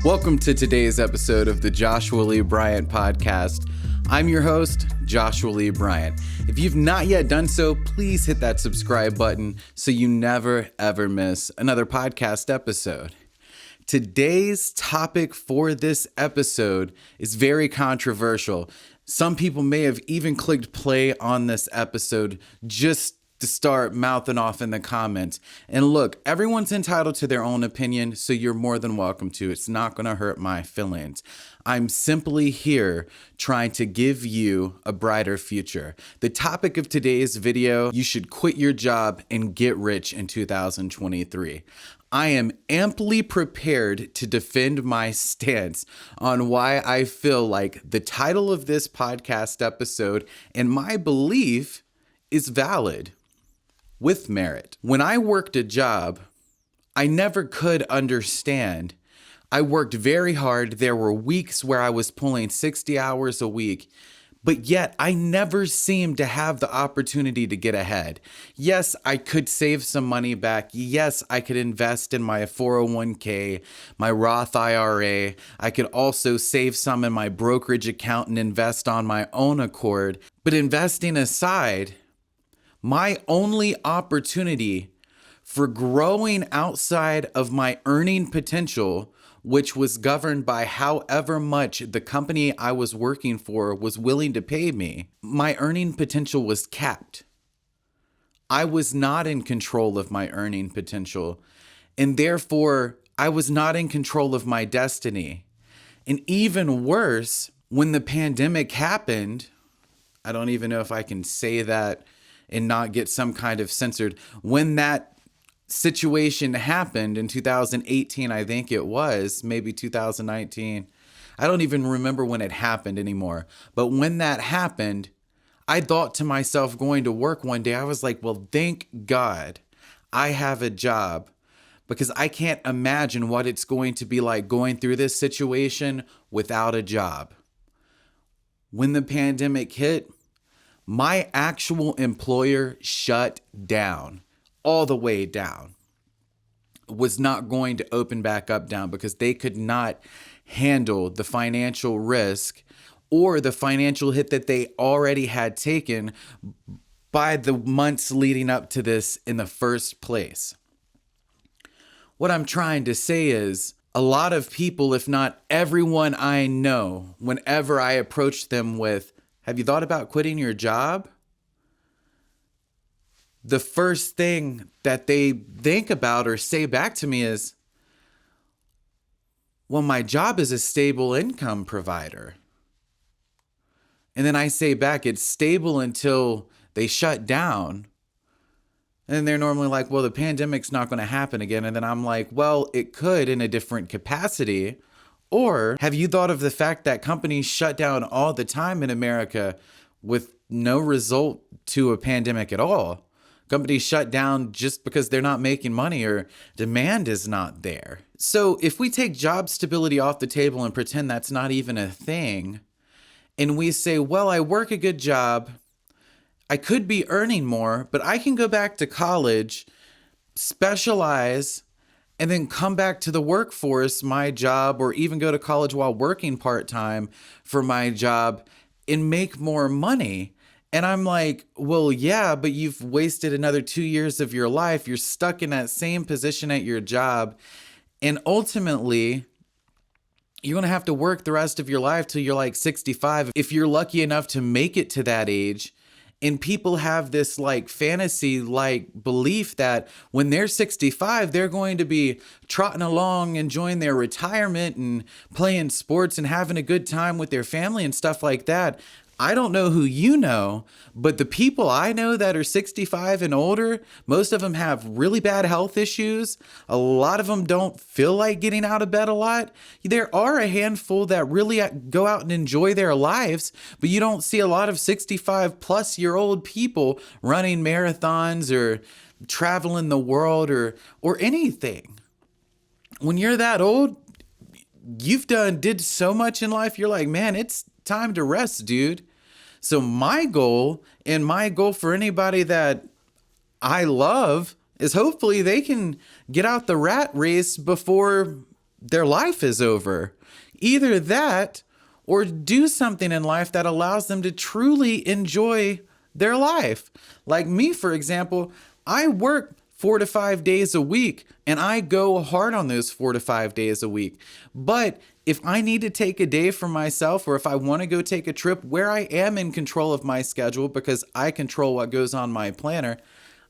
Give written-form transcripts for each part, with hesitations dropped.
Welcome to today's episode of the Joshua Lee Bryant podcast. I'm your host, Joshua Lee Bryant. If you've not yet done so, please hit that subscribe button so you never ever miss another podcast episode. Today's topic for this episode is very controversial. Some people may have even clicked play on this episode just to start mouthing off in the comments. And look, everyone's entitled to their own opinion, so you're more than welcome to. It's not going to hurt my feelings. I'm simply here trying to give you a brighter future. The topic of today's video, you should quit your job and get rich in 2023. I am amply prepared to defend my stance on why I feel like the title of this podcast episode and my belief is valid. With merit. When I worked a job, I never could understand. I worked very hard. There were weeks where I was pulling 60 hours a week, but yet I never seemed to have the opportunity to get ahead. Yes, I could save some money back. Yes, I could invest in my 401k, my Roth IRA. I could also save some in my brokerage account and invest on my own accord. But investing aside, my only opportunity for growing outside of my earning potential, which was governed by however much the company I was working for was willing to pay me, my earning potential was capped. I was not in control of my earning potential, and therefore I was not in control of my destiny. And even worse, when the pandemic happened, I don't even know if I can say that and not get some kind of censored. When that situation happened in 2018, I think it was, maybe 2019. I don't even remember when it happened anymore. But when that happened, I thought to myself going to work one day, I was like, well, thank God I have a job, because I can't imagine what it's going to be like going through this situation without a job. When the pandemic hit, my actual employer shut down, all the way down, was not going to open back up down because they could not handle the financial risk or the financial hit that they already had taken by the months leading up to this in the first place. What I'm trying to say is, a lot of people, if not everyone I know, whenever I approach them with, have you thought about quitting your job? The first thing that they think about or say back to me is, well, my job is a stable income provider. And then I say back, it's stable until they shut down. And then they're normally like, well, the pandemic's not going to happen again. And then I'm like, well, it could in a different capacity. Or have you thought of the fact that companies shut down all the time in America with no result to a pandemic at all? Companies shut down just because they're not making money or demand is not there. So if we take job stability off the table and pretend that's not even a thing, and we say, well, I work a good job, I could be earning more, but I can go back to college, specialize, and then come back to the workforce, my job, or even go to college while working part-time for my job and make more money. And I'm like, well, yeah, but you've wasted another 2 years of your life. You're stuck in that same position at your job. And ultimately, you're going to have to work the rest of your life till you're like 65. If you're lucky enough to make it to that age. And people have this like fantasy like belief that when they're 65, they're going to be trotting along, enjoying their retirement and playing sports and having a good time with their family and stuff like that. I don't know who you know, but the people I know that are 65 and older, most of them have really bad health issues. A lot of them don't feel like getting out of bed a lot. There are a handful that really go out and enjoy their lives, but you don't see a lot of 65 plus year old people running marathons or traveling the world or anything. When you're that old, you've did so much in life. You're like, man, it's time to rest, dude. So my goal for anybody that I love is hopefully they can get out the rat race before their life is over. Either that or do something in life that allows them to truly enjoy their life. Like me, for example, I work 4 to 5 days a week and I go hard on those 4 to 5 days a week. But if I need to take a day for myself, or if I want to go take a trip where I am in control of my schedule because I control what goes on my planner,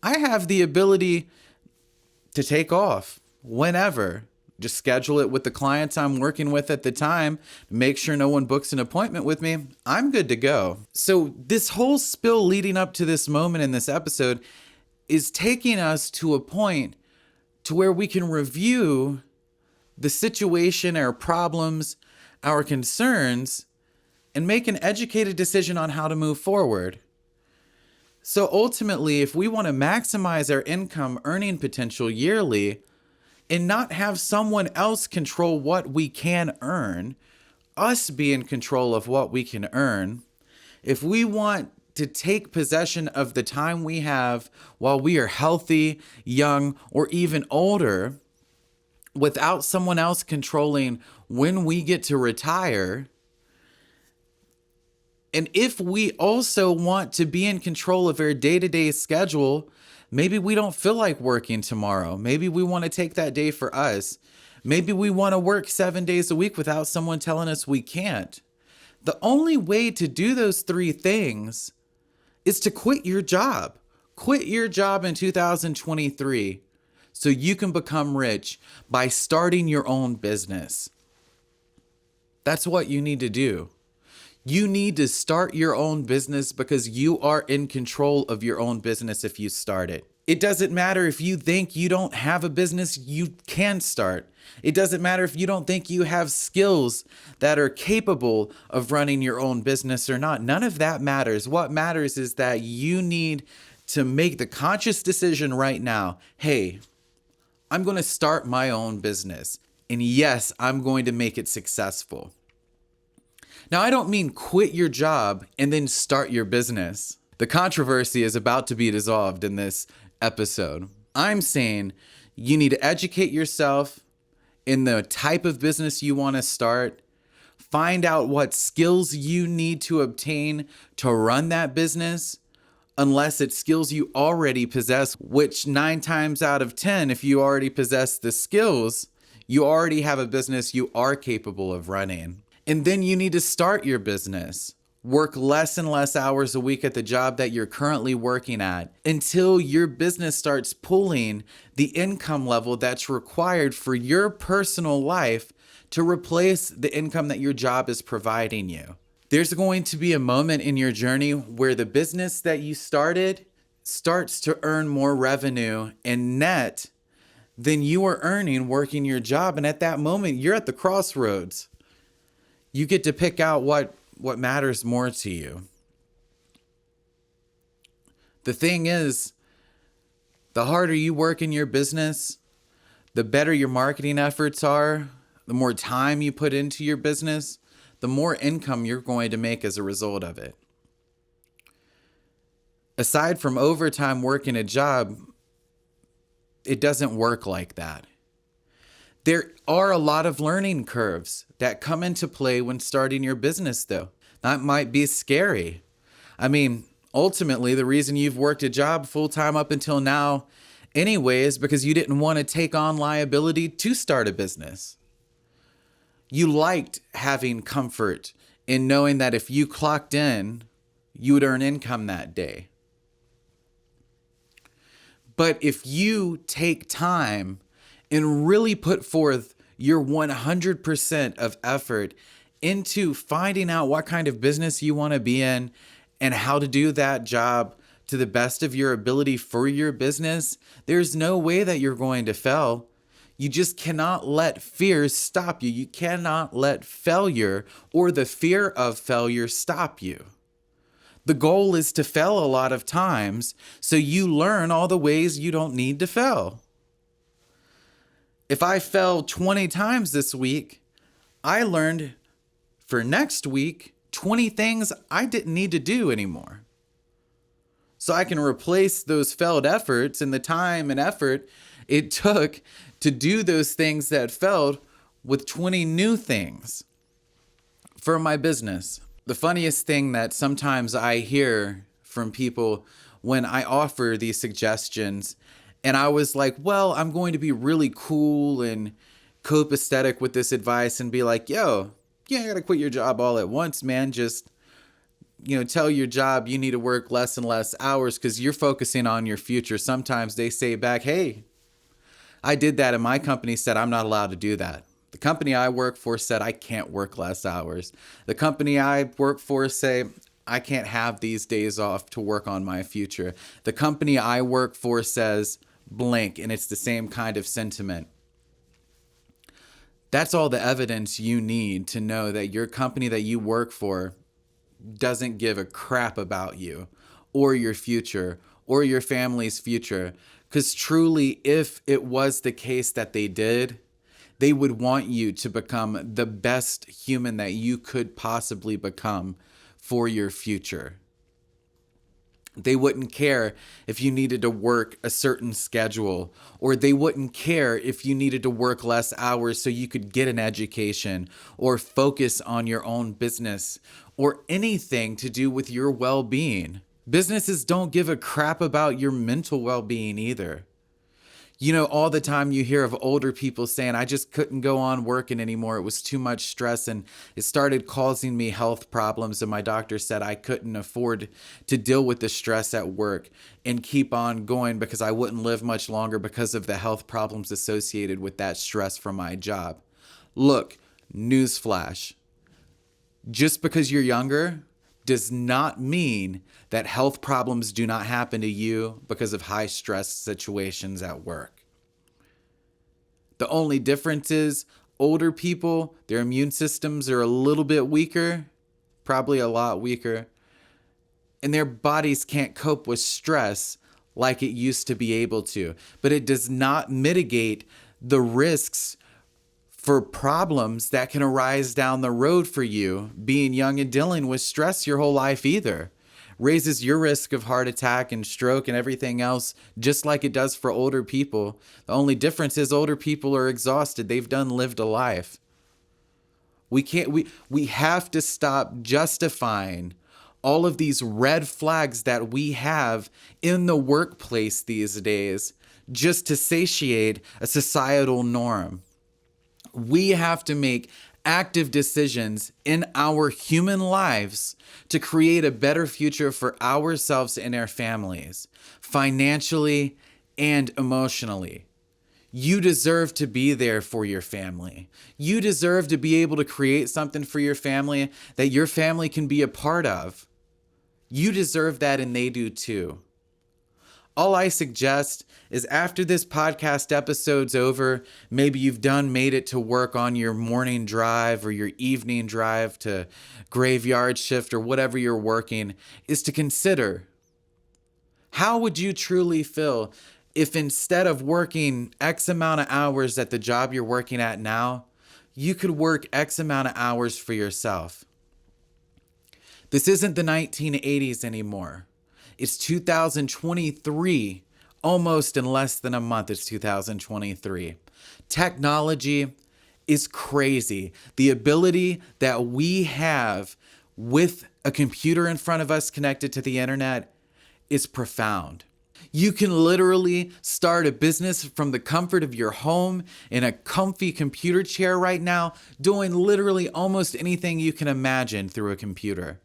I have the ability to take off whenever. Just schedule it with the clients I'm working with at the time. Make sure no one books an appointment with me. I'm good to go. So this whole spill leading up to this moment in this episode is taking us to a point to where we can review the situation, our problems, our concerns, and make an educated decision on how to move forward. So ultimately, if we want to maximize our income earning potential yearly, and not have someone else control what we can earn, us be in control of what we can earn, if we want to take possession of the time we have while we are healthy, young, or even older, without someone else controlling when we get to retire, and if we also want to be in control of our day-to-day schedule, maybe we don't feel like working tomorrow. Maybe we want to take that day for us. Maybe we want to work 7 days a week without someone telling us we can't. The only way to do those three things is to quit your job. Quit your job in 2023 so you can become rich by starting your own business. That's what you need to do. You need to start your own business because you are in control of your own business if you start it. It doesn't matter if you think you don't have a business you can start. It doesn't matter if you don't think you have skills that are capable of running your own business or not. None of that matters. What matters is that you need to make the conscious decision right now. Hey, I'm going to start my own business. And yes, I'm going to make it successful. Now, I don't mean quit your job and then start your business. The controversy is about to be dissolved in this episode. I'm saying you need to educate yourself in the type of business you want to start. Find out what skills you need to obtain to run that business, unless it's skills you already possess, which 9 times out of 10, if you already possess the skills, you already have a business you are capable of running. And then you need to start your business. Work less and less hours a week at the job that you're currently working at until your business starts pulling the income level that's required for your personal life to replace the income that your job is providing you. There's going to be a moment in your journey where the business that you started starts to earn more revenue and net than you are earning working your job. And at that moment, you're at the crossroads. You get to pick out what matters more to you. The thing is, the harder you work in your business, the better your marketing efforts are, the more time you put into your business, the more income you're going to make as a result of it. Aside from overtime working a job, it doesn't work like that. There are a lot of learning curves that come into play when starting your business, though. That might be scary. I mean, ultimately, the reason you've worked a job full-time up until now anyway is because you didn't want to take on liability to start a business. You liked having comfort in knowing that if you clocked in, you would earn income that day. But if you take time and really put forth your 100% of effort into finding out what kind of business you want to be in and how to do that job to the best of your ability for your business, there's no way that you're going to fail. You just cannot let fear stop you. You cannot let failure or the fear of failure stop you. The goal is to fail a lot of times so you learn all the ways you don't need to fail. If I fell 20 times this week, I learned for next week 20 things I didn't need to do anymore. So I can replace those failed efforts and the time and effort it took to do those things that failed with 20 new things for my business. The funniest thing that sometimes I hear from people when I offer these suggestions, and I was like, well, I'm going to be really cool and copacetic with this advice and be like, yo, you ain't gotta quit your job all at once, man. Just, tell your job you need to work less and less hours because you're focusing on your future. Sometimes they say back, hey, I did that and my company said I'm not allowed to do that. The company I work for said I can't work less hours. The company I work for say I can't have these days off to work on my future. The company I work for says blank, and it's the same kind of sentiment. That's all the evidence you need to know that your company that you work for doesn't give a crap about you or your future or your family's future. Because truly, if it was the case that they did, they would want you to become the best human that you could possibly become for your future. They wouldn't care if you needed to work a certain schedule, or they wouldn't care if you needed to work less hours so you could get an education or focus on your own business or anything to do with your well-being. Businesses don't give a crap about your mental well-being either. All the time you hear of older people saying, I just couldn't go on working anymore. It was too much stress and it started causing me health problems. And my doctor said I couldn't afford to deal with the stress at work and keep on going because I wouldn't live much longer because of the health problems associated with that stress from my job. Look, newsflash. Just because you're younger does not mean that health problems do not happen to you because of high stress situations at work. The only difference is older people, their immune systems are a little bit weaker, probably a lot weaker, and their bodies can't cope with stress like it used to be able to. But it does not mitigate the risks for problems that can arise down the road for you being young and dealing with stress your whole life either. Raises your risk of heart attack and stroke and everything else just like it does for older people. The only difference is older people are exhausted. They've lived a life. We have to stop justifying all of these red flags that we have in the workplace these days just to satiate a societal norm. We have to make active decisions in our human lives to create a better future for ourselves and our families, financially and emotionally. You deserve to be there for your family. You deserve to be able to create something for your family that your family can be a part of. You deserve that, and they do too. All I suggest is after this podcast episode's over, maybe you've made it to work on your morning drive or your evening drive to graveyard shift or whatever you're working, is to consider, how would you truly feel if instead of working X amount of hours at the job you're working at now, you could work X amount of hours for yourself? This isn't the 1980s anymore. It's 2023, almost in less than a month, it's 2023. Technology is crazy. The ability that we have with a computer in front of us connected to the internet is profound. You can literally start a business from the comfort of your home in a comfy computer chair right now, doing literally almost anything you can imagine through a computer.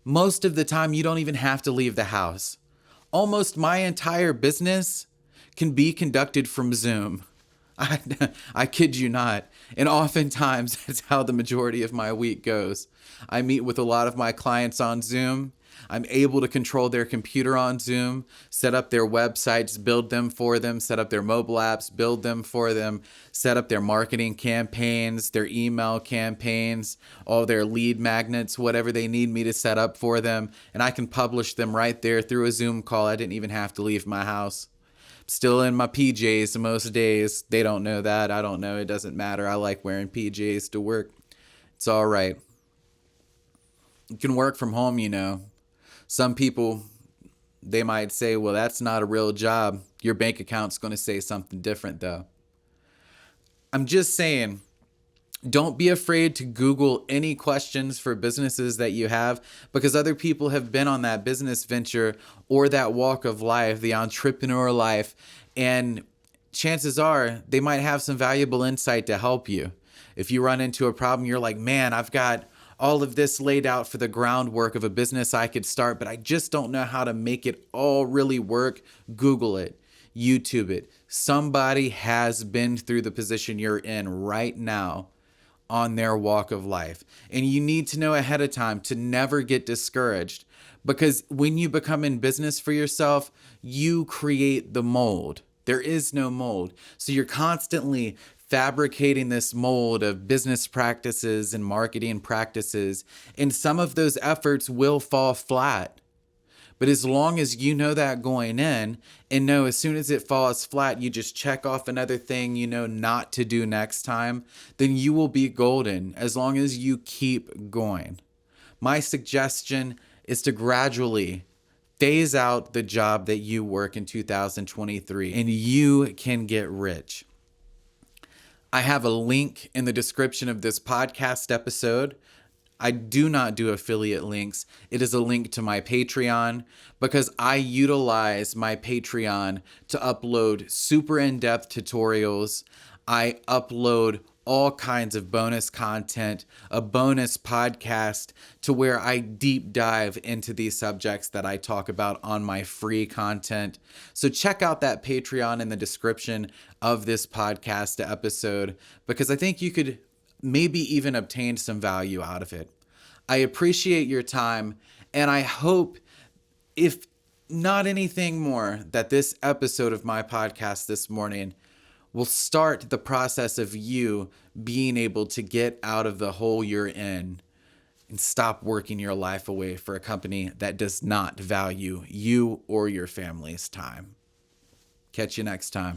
Most of the time, you don't even have to leave the house. Almost my entire business can be conducted from Zoom. I kid you not. And oftentimes, that's how the majority of my week goes. I meet with a lot of my clients on Zoom. I'm able to control their computer on Zoom, set up their websites, build them for them, set up their mobile apps, build them for them, set up their marketing campaigns, their email campaigns, all their lead magnets, whatever they need me to set up for them. And I can publish them right there through a Zoom call. I didn't even have to leave my house. Still in my PJs most days. They don't know that. I don't know. It doesn't matter. I like wearing PJs to work. It's all right. You can work from home, you know. Some people, they might say, well, that's not a real job. Your bank account's going to say something different, though. I'm just saying, don't be afraid to Google any questions for businesses that you have, because other people have been on that business venture or that walk of life, the entrepreneur life, and chances are they might have some valuable insight to help you. If you run into a problem, you're like, man, I've got all of this laid out for the groundwork of a business I could start, but I just don't know how to make it all really work. Google it, YouTube it. Somebody has been through the position you're in right now on their walk of life. And you need to know ahead of time to never get discouraged, because when you become in business for yourself, you create the mold. There is no mold. So you're constantly fabricating this mold of business practices and marketing practices, and some of those efforts will fall flat. But as long as you know that going in, and know as soon as it falls flat, you just check off another thing you know not to do next time, then you will be golden as long as you keep going. My suggestion is to gradually phase out the job that you work in 2023, and you can get rich. I have a link in the description of this podcast episode. I do not do affiliate links. It is a link to my Patreon, because I utilize my Patreon to upload super in-depth tutorials. I upload all kinds of bonus content, a bonus podcast to where I deep dive into these subjects that I talk about on my free content. So check out that Patreon in the description of this podcast episode, because I think you could maybe even obtain some value out of it. I appreciate your time, and I hope, if not anything more, that this episode of my podcast this morning will start the process of you being able to get out of the hole you're in and stop working your life away for a company that does not value you or your family's time. Catch you next time.